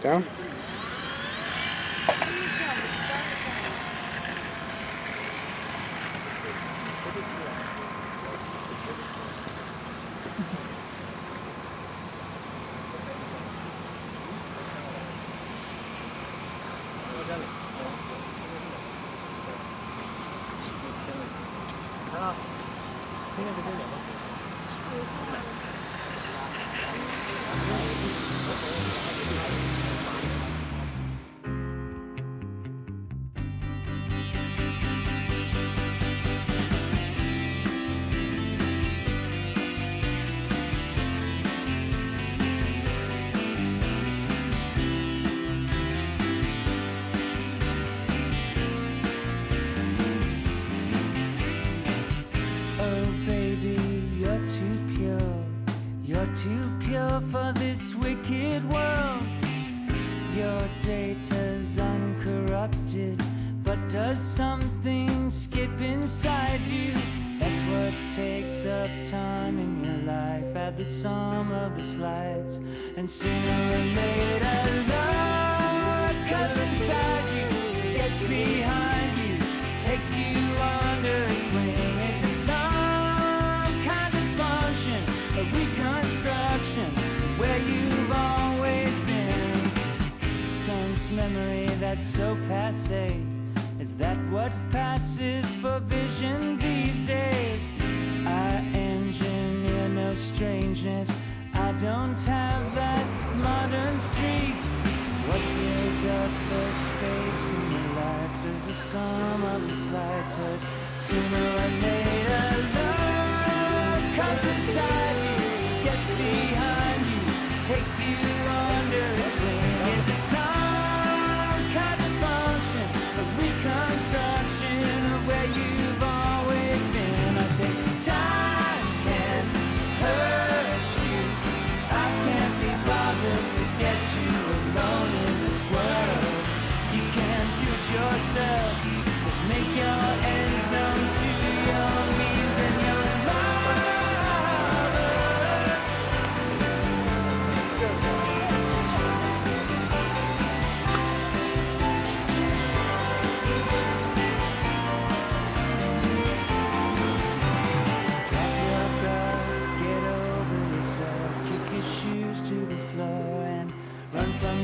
Down. Too pure for this wicked world. Your data's uncorrupted, but does something skip inside you? That's what takes up time in your life. Add the sum of the slides, and sooner or later love comes inside you, gets behind you, takes you under its wing. Is it some kind of function, a reconstruction of where you've always been? Sense memory that's so passé, is that what passes for vision these days? I engineer no strangeness, I don't have that modern streak. What fills up the space in your life? Does the sum of the slides hurt? Sooner or later love comes inside you, gets behind you, takes you under its wing. Is it some kind of function, a reconstruction of where you've always been? I say time can hurt you, I can't be bothered to get you alone in this world. You can't do it yourself, but make your ends known to your means and your lover. Drop your guard, get over yourself, kick your shoes to the floor and run from